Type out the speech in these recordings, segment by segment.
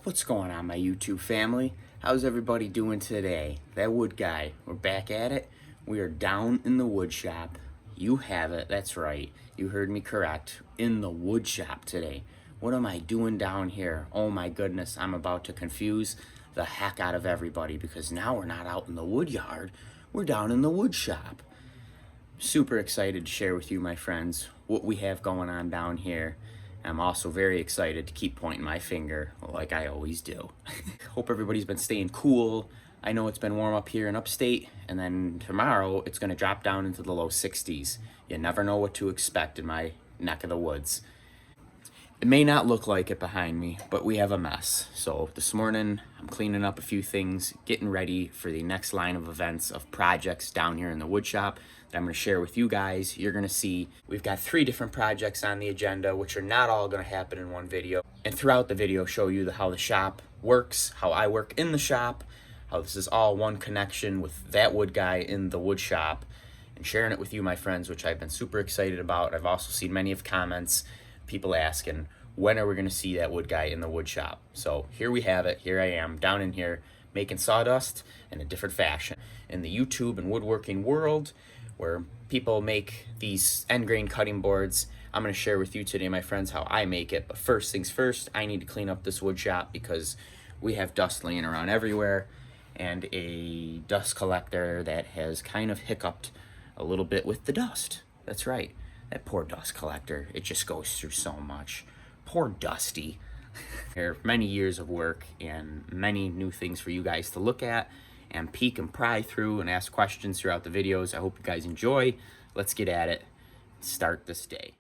What's going on, my YouTube family? How's everybody doing today? That wood guy, we're back at it. We are down in the wood shop. You have it, that's right. You heard me correct. In the wood shop today. What am I doing down here? Oh my goodness, I'm about to confuse the heck out of everybody because now we're not out in the wood yard. We're down in the wood shop. Super excited to share with you, my friends, what we have going on down here. I'm also very excited to keep pointing my finger like I always do. Hope everybody's been staying cool. I know it's been warm up here in upstate, and then tomorrow it's gonna drop down into the low 60s. You never know what to expect in my neck of the woods. It may not look like it behind me, but we have a mess. So this morning, I'm cleaning up a few things, getting ready for the next line of events of projects down here in the wood shop that I'm gonna share with you guys. You're gonna see we've got 3 different projects on the agenda, which are not all gonna happen in one video. And throughout the video, show you how the shop works, how I work in the shop, how this is all one connection with that wood guy in the wood shop, and sharing it with you, my friends, which I've been super excited about. I've also seen many of comments, people asking, when are we going to see that wood guy in the wood shop? So here we have it. Here I am down in here making sawdust in a different fashion. In the YouTube and woodworking world, where people make these end grain cutting boards, I'm going to share with you today, my friends, how I make it. But first things first, I need to clean up this wood shop because we have dust laying around everywhere and a dust collector that has kind of hiccuped a little bit with the dust. That's right. That poor dust collector, it just goes through so much. Poor Dusty. There are many years of work and many new things for you guys to look at and peek and pry through and ask questions throughout the videos. I hope you guys enjoy. Let's get at it. Start this day.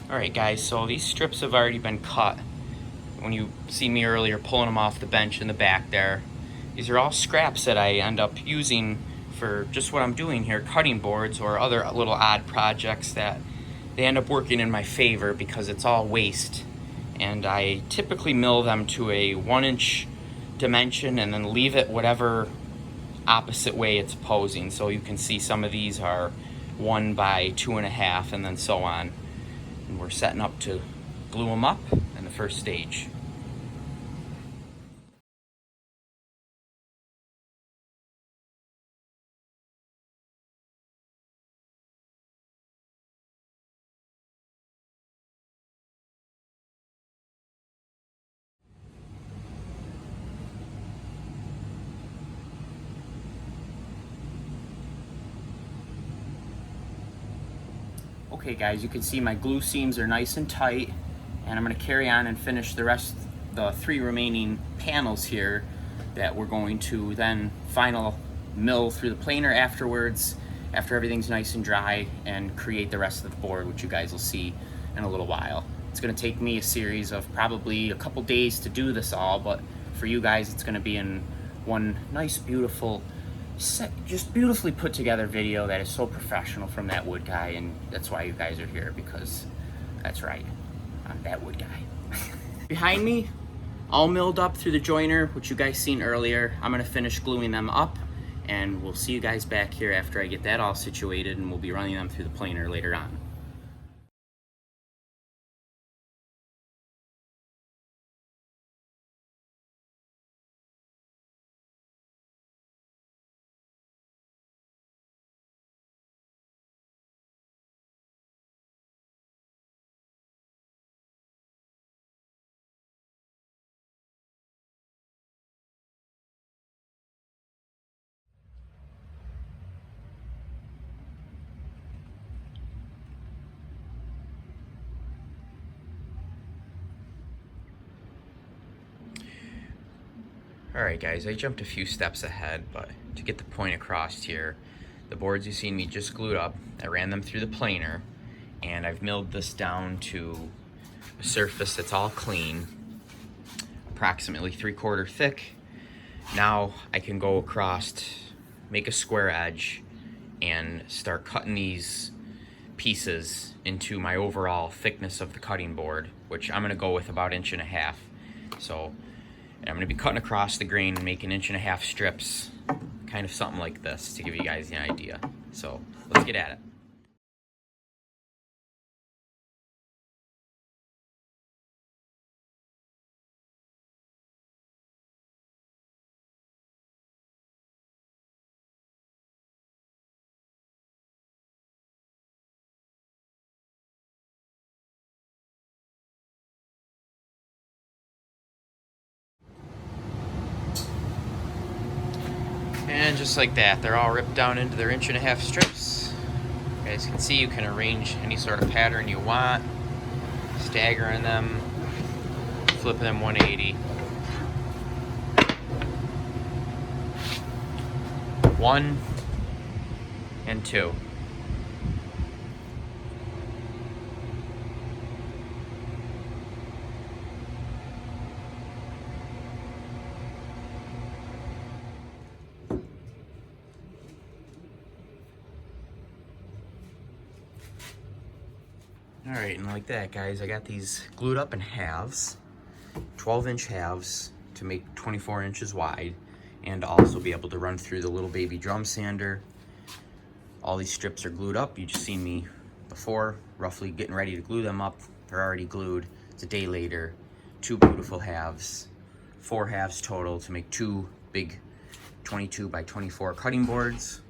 Alright guys, so these strips have already been cut. When you see me earlier pulling them off the bench in the back there, these are all scraps that I end up using for just what I'm doing here, cutting boards or other little odd projects that they end up working in my favor because it's all waste. And I typically mill them to a 1-inch dimension and then leave it whatever opposite way it's opposing. So you can see some of these are 1 by 2.5 and then so on. And we're setting up to glue them up in the first stage. Okay guys, you can see my glue seams are nice and tight, and I'm going to carry on and finish the rest, the 3 remaining panels here that we're going to then final mill through the planer afterwards, after everything's nice and dry, and create the rest of the board, which you guys will see in a little while. It's going to take me a series of probably a couple days to do this all, but for you guys it's going to be in one nice beautiful just beautifully put together video that is so professional from that wood guy, and that's why you guys are here, because that's right, I'm that wood guy. Behind me, all milled up through the joiner, which you guys seen earlier. I'm gonna finish gluing them up, and we'll see you guys back here after I get that all situated, and we'll be running them through the planer later on. Alright guys, I jumped a few steps ahead, but to get the point across here, the boards you've seen me just glued up, I ran them through the planer, and I've milled this down to a surface that's all clean, approximately 3/4 thick. Now I can go across, make a square edge, and start cutting these pieces into my overall thickness of the cutting board, which I'm gonna go with about 1.5 inches. So I'm gonna be cutting across the grain and making 1.5 inch strips, kind of something like this to give you guys an idea. So let's get at it. And just like that, they're all ripped down into their 1.5 inch strips. You guys can see you can arrange any sort of pattern you want, staggering them, flipping them 180. 1 and 2. Alright, and like that guys, I got these glued up in halves, 12-inch halves to make 24 inches wide, and also be able to run through the little baby drum sander. All these strips are glued up. You just seen me before, roughly getting ready to glue them up. They're already glued. It's a day later. 2 beautiful halves, 4 halves total to make 2 big 22 by 24 cutting boards,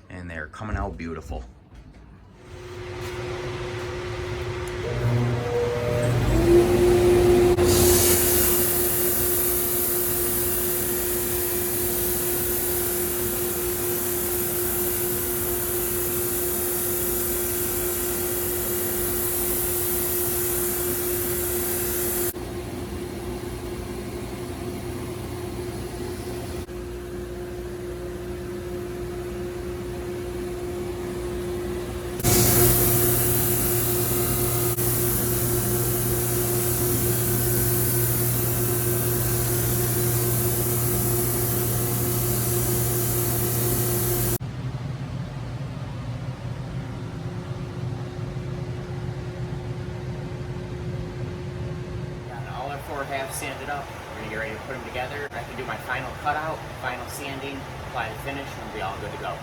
and they're coming out beautiful. Four halves sanded up. We're gonna get ready to put them together. I can do my final cutout, final sanding, apply the finish, and we'll be all good to go.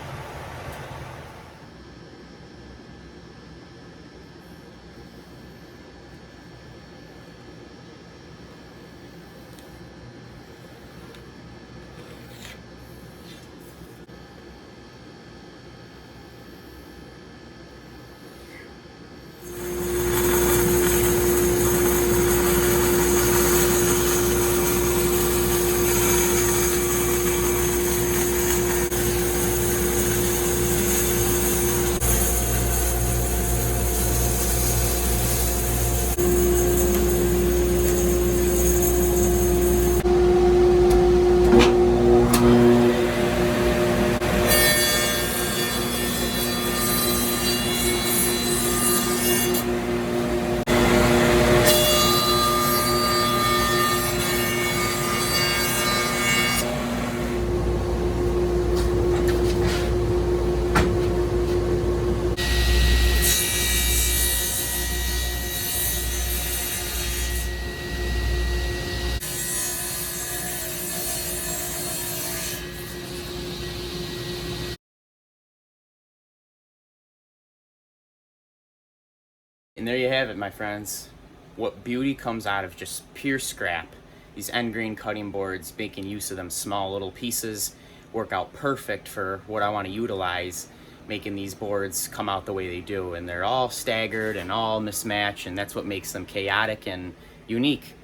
And there you have it, my friends. What beauty comes out of just pure scrap. These end grain cutting boards, making use of them small little pieces, work out perfect for what I want to utilize, making these boards come out the way they do. And they're all staggered and all mismatched, and that's what makes them chaotic and unique.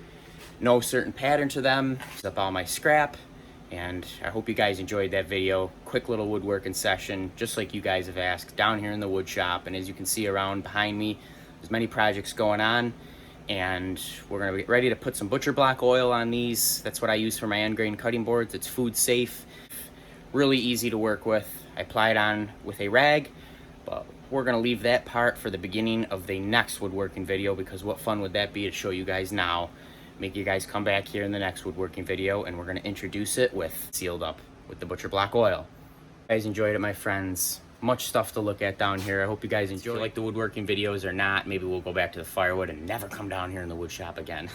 No certain pattern to them, except all my scrap. And I hope you guys enjoyed that video. Quick little woodworking session, just like you guys have asked, down here in the wood shop. And as you can see around behind me, there's many projects going on, and we're gonna be ready to put some butcher block oil on these. That's what I use for my end grain cutting boards. It's food safe, really easy to work with. I apply it on with a rag, but we're gonna leave that part for the beginning of the next woodworking video, because what fun would that be to show you guys now. Make you guys come back here in the next woodworking video, and we're gonna introduce it with sealed up with the butcher block oil. You guys enjoyed it, my friends. Much stuff to look at down here. I hope you guys enjoy. If you like the woodworking videos or not, maybe we'll go back to the firewood and never come down here in the wood shop again.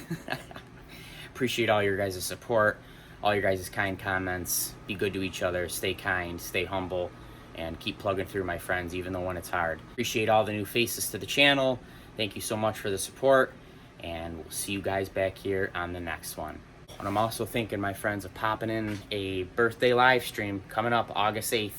Appreciate all your guys' support, all your guys' kind comments. Be good to each other, stay kind, stay humble, and keep plugging through, my friends, even though when it's hard. Appreciate all the new faces to the channel. Thank you so much for the support, and we'll see you guys back here on the next one. And I'm also thinking, my friends, of popping in a birthday live stream coming up August 8th.